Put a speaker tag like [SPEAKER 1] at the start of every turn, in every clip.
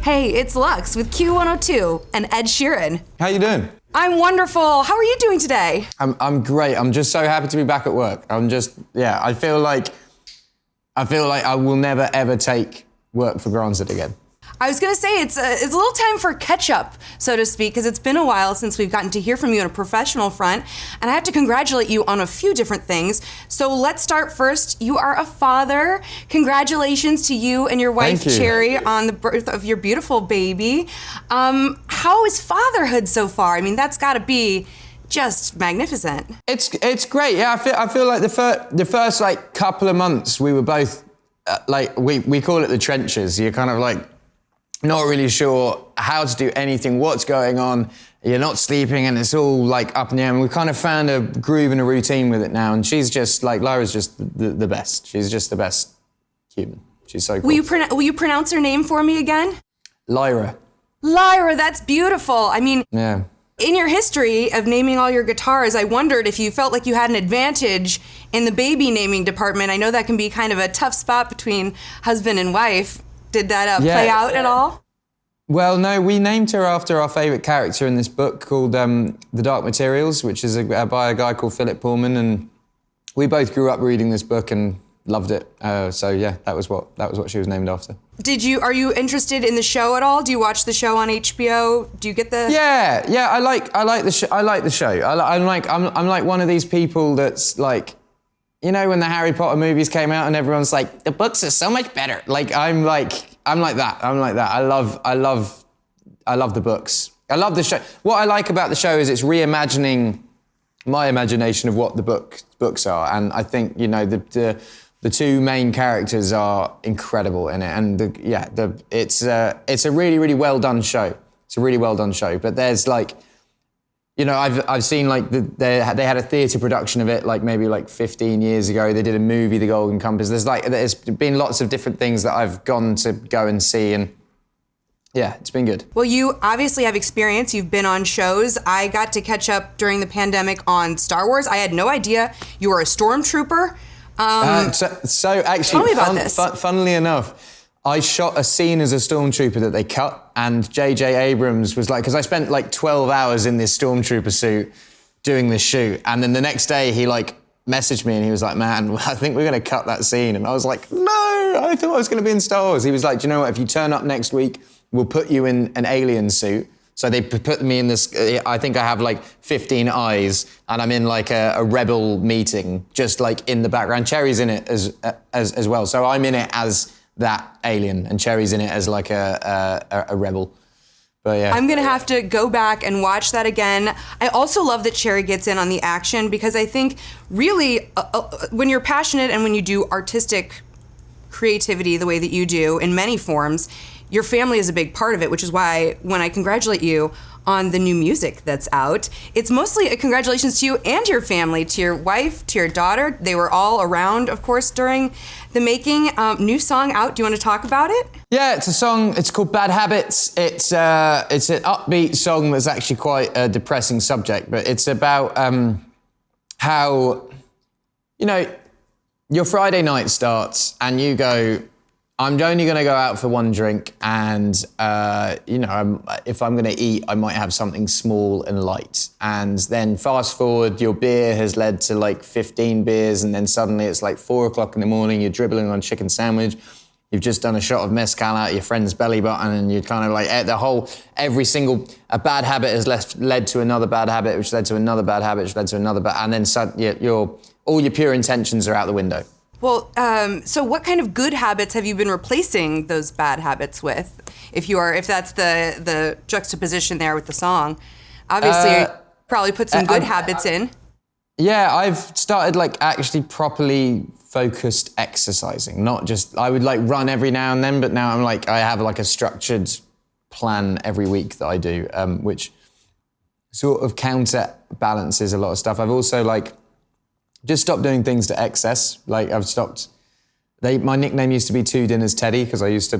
[SPEAKER 1] Hey, it's Lux with Q102 and Ed Sheeran.
[SPEAKER 2] How you doing?
[SPEAKER 1] I'm wonderful. How are you doing today?
[SPEAKER 2] I'm great. I'm just so happy to be back at work. I feel like I will never ever take work for granted again.
[SPEAKER 1] I was gonna say it's a little time for catch-up, so to speak, because it's been a while since we've gotten to hear from you on a professional front, and I have to congratulate you on a few different things. So let's start first. You are a father. Congratulations to you and your wife, Cherry, on the birth of your beautiful baby. How is fatherhood so far? I mean, that's gotta be just magnificent.
[SPEAKER 2] It's great. Yeah, I feel like the first like couple of months we were both we call it the trenches. You're kind of like not really sure how to do anything, what's going on. You're not sleeping and it's all like up in the air. And we kind of found a groove and a routine with it now. And she's just like, Lyra's just the best. She's just the best human. She's so cool.
[SPEAKER 1] Will you pronounce her name for me again?
[SPEAKER 2] Lyra.
[SPEAKER 1] Lyra, that's beautiful. I mean,
[SPEAKER 2] yeah.
[SPEAKER 1] In your history of naming all your guitars, I wondered if you felt like you had an advantage in the baby naming department. I know that can be kind of a tough spot between husband and wife. Did that play out at all?
[SPEAKER 2] Well, no, we named her after our favourite character in this book called The Dark Materials, which is by a guy called Philip Pullman, and we both grew up reading this book and loved it. So yeah, that was what she was named after.
[SPEAKER 1] Are you interested in the show at all? Do you watch the show on HBO? Do you get the?
[SPEAKER 2] Yeah, I like the show. I like the show. I'm like one of these people that's like, you know, when the Harry Potter movies came out and everyone's like, the books are so much better. Like I'm like that. I love the books. I love the show. What I like about the show is it's reimagining my imagination of what the books are, and I think, you know, the two main characters are incredible in it, and it's a really, really well done show. It's a really well done show, but there's like, you know, I've seen like they had a theatre production of it like maybe like 15 years ago. They did a movie, The Golden Compass. There's been lots of different things that I've gone to go and see, and yeah, it's been good. Well,
[SPEAKER 1] you obviously have experience. You've been on shows. I got to catch up during the pandemic on Star Wars. I had no idea you were a stormtrooper.
[SPEAKER 2] So actually,
[SPEAKER 1] tell me about this.
[SPEAKER 2] Funnily enough, I shot a scene as a stormtrooper that they cut, and J.J. Abrams was like, because I spent like 12 hours in this stormtrooper suit doing this shoot, and then the next day he like messaged me and he was like, man, I think we're going to cut that scene. And I was like, no, I thought I was going to be in Star Wars. He was like, do you know what, if you turn up next week, we'll put you in an alien suit. So they put me in this, I think I have like 15 eyes, and I'm in like a rebel meeting, just like in the background. Cherry's in it as well. So I'm in it as that alien, and Cherry's in it as like a rebel. But yeah.
[SPEAKER 1] I'm gonna have to go back and watch that again. I also love that Cherry gets in on the action, because I think really when you're passionate and when you do artistic creativity the way that you do in many forms, your family is a big part of it, which is why when I congratulate you on the new music that's out, it's mostly a congratulations to you and your family, to your wife, to your daughter. They were all around, of course, during the making. New song out. Do you want to talk about it?
[SPEAKER 2] Yeah, it's a song. It's called Bad Habits. It's an upbeat song that's actually quite a depressing subject, but it's about how, you know, your Friday night starts and you go, I'm only going to go out for one drink, and you know, if I'm going to eat, I might have something small and light. And then fast forward, your beer has led to like 15 beers, and then suddenly it's like 4 o'clock in the morning, you're dribbling on a chicken sandwich, you've just done a shot of mezcal out your friend's belly button, and you're kind of like, a bad habit has led to another bad habit, which led to another bad habit, which led to another bad, and then all your pure intentions are out the window.
[SPEAKER 1] Well, so what kind of good habits have you been replacing those bad habits with? If that's the juxtaposition there with the song, obviously you probably put some good habits in.
[SPEAKER 2] Yeah, I've started like actually properly focused exercising, not just, I would like run every now and then, but now I'm like, I have like a structured plan every week that I do, which sort of counterbalances a lot of stuff. I've also like just stopped doing things to excess. Like I've stopped, my nickname used to be Two Dinners Teddy, because I used to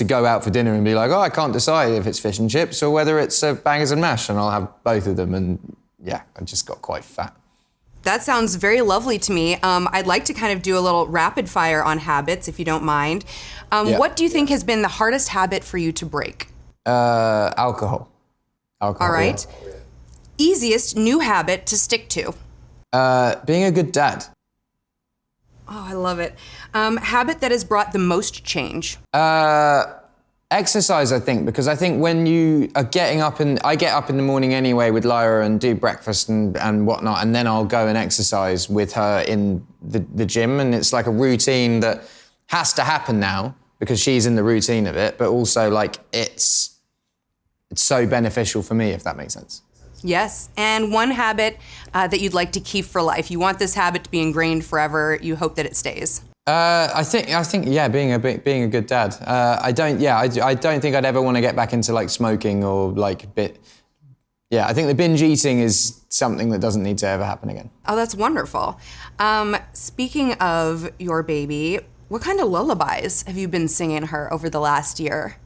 [SPEAKER 2] go out for dinner and be like, oh, I can't decide if it's fish and chips or whether it's bangers and mash, and I'll have both of them. And yeah, I just got quite fat.
[SPEAKER 1] That sounds very lovely to me. I'd like to kind of do a little rapid fire on habits, if you don't mind. What do you think has been the hardest habit for you to break?
[SPEAKER 2] Alcohol.
[SPEAKER 1] All right. Yeah. Easiest new habit to stick to?
[SPEAKER 2] Being a good dad.
[SPEAKER 1] Oh, I love it. Habit that has brought the most change?
[SPEAKER 2] Exercise, I think, because I think when you are getting up, and I get up in the morning anyway with Lyra and do breakfast and whatnot, and then I'll go and exercise with her in the gym, and it's like a routine that has to happen now because she's in the routine of it, but also like it's so beneficial for me, if that makes sense.
[SPEAKER 1] Yes, and one habit that you'd like to keep for life. You want this habit to be ingrained forever. You hope that it stays.
[SPEAKER 2] I think, yeah, being a good dad. I don't think I'd ever want to get back into like smoking or like I think the binge eating is something that doesn't need to ever happen again.
[SPEAKER 1] Oh, that's wonderful. Speaking of your baby, what kind of lullabies have you been singing her over the last year?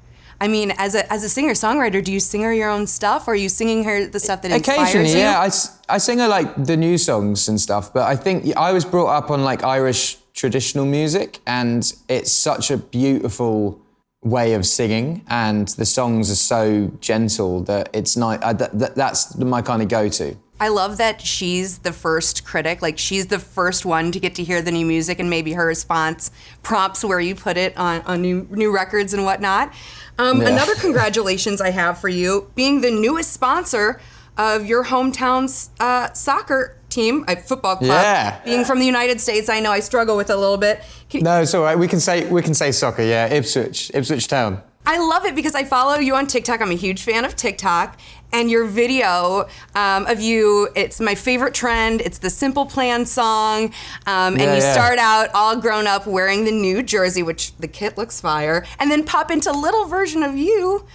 [SPEAKER 1] I mean, as a singer-songwriter, do you sing her your own stuff, or are you singing her the stuff that inspires you?
[SPEAKER 2] Occasionally, yeah. I sing her like the new songs and stuff, but I think I was brought up on like Irish traditional music, and it's such a beautiful way of singing, and the songs are so gentle that it's not. That's my kind of go-to.
[SPEAKER 1] I love that she's the first critic, like she's the first one to get to hear the new music, and maybe her response prompts where you put it on new records and whatnot. Another congratulations I have for you, being the newest sponsor of your hometown's soccer team, football club.
[SPEAKER 2] Yeah.
[SPEAKER 1] Being from the United States, I know I struggle with it a little bit.
[SPEAKER 2] No, it's all right. We can say soccer. Yeah, Ipswich Town.
[SPEAKER 1] I love it because I follow you on TikTok. I'm a huge fan of TikTok. And your video of you, it's my favorite trend. It's the Simple Plan song. And you start out all grown up wearing the new jersey, which the kit looks fire, and then pop into a little version of you.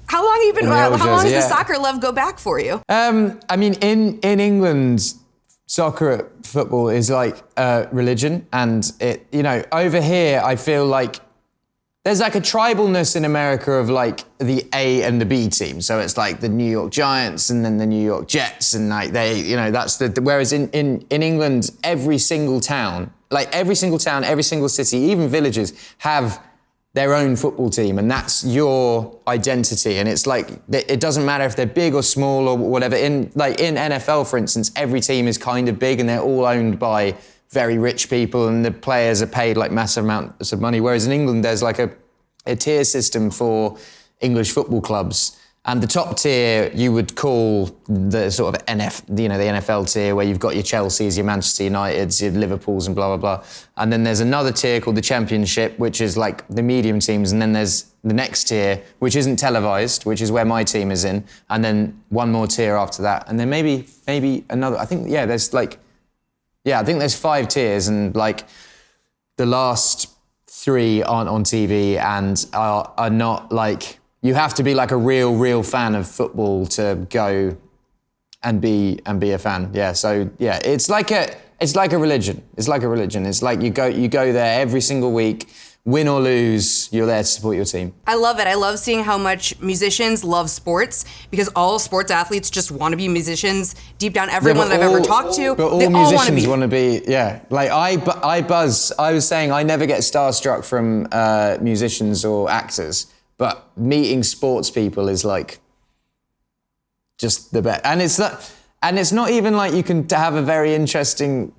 [SPEAKER 1] How long have you been? How long does the soccer love go back for you?
[SPEAKER 2] I mean, in England, soccer, football is like religion, and over here I feel like there's like a tribalness in America of like the A and the B team. So it's like the New York Giants and then the New York Jets, and like that's whereas in England, every single town, every single city, even villages have their own football team, and that's your identity. And it's like, it doesn't matter if they're big or small or whatever. In NFL, for instance, every team is kind of big and they're all owned by very rich people, and the players are paid like massive amounts of money. Whereas in England, there's like a tier system for English football clubs. And the top tier you would call the sort of the NFL tier, where you've got your Chelseas, your Manchester Uniteds, your Liverpools and blah, blah, blah. And then there's another tier called the Championship, which is like the medium teams. And then there's the next tier, which isn't televised, which is where my team is in. And then one more tier after that. And then maybe another, I think there's 5 tiers, and like the last 3 aren't on TV and are not like, you have to be like a real fan of football to go and be a fan. Yeah. So yeah, it's like a religion. It's like a religion. It's like you go there every single week, win or lose, you're there to support your team.
[SPEAKER 1] I love it. I love seeing how much musicians love sports, because all sports athletes just want to be musicians. Deep down, everyone that I've ever talked to,
[SPEAKER 2] but all musicians want to be. Yeah, like I was saying, I never get starstruck from musicians or actors, but meeting sports people is like just the best. And it's not even like you can have a very interesting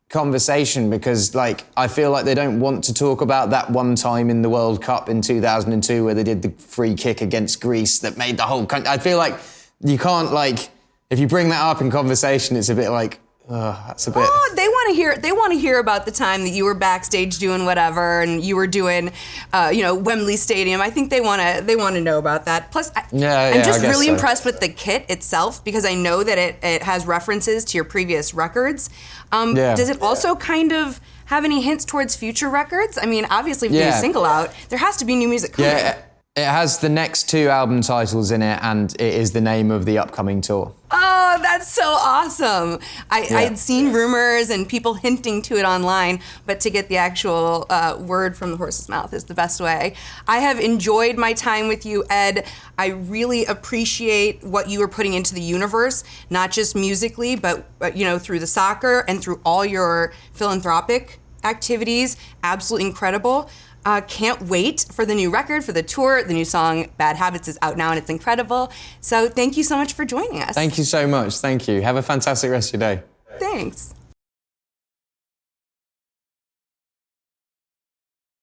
[SPEAKER 2] conversation, because like I feel like they don't want to talk about that one time in the World Cup in 2002 where they did the free kick against Greece that made the whole country. I feel like you can't, like, if you bring that up in conversation, it's a bit like, that's a bit.
[SPEAKER 1] Oh, they want to hear about the time that you were backstage doing whatever, and you were doing, Wembley Stadium. I think they want to know about that. Plus, I'm just really impressed with the kit itself, because I know that it has references to your previous records. Does it also kind of have any hints towards future records? I mean, obviously, with the new single out, there has to be new music coming.
[SPEAKER 2] It has the next 2 album titles in it, and it is the name of the upcoming tour.
[SPEAKER 1] Oh, that's so awesome. I had seen rumors and people hinting to it online, but to get the actual word from the horse's mouth is the best way. I have enjoyed my time with you, Ed. I really appreciate what you are putting into the universe, not just musically, but through the soccer and through all your philanthropic activities. Absolutely incredible. Can't wait for the new record, for the tour. The new song, Bad Habits, is out now and it's incredible. So thank you so much for joining us.
[SPEAKER 2] Thank you so much. Thank you. Have a fantastic rest of your day.
[SPEAKER 1] Thanks.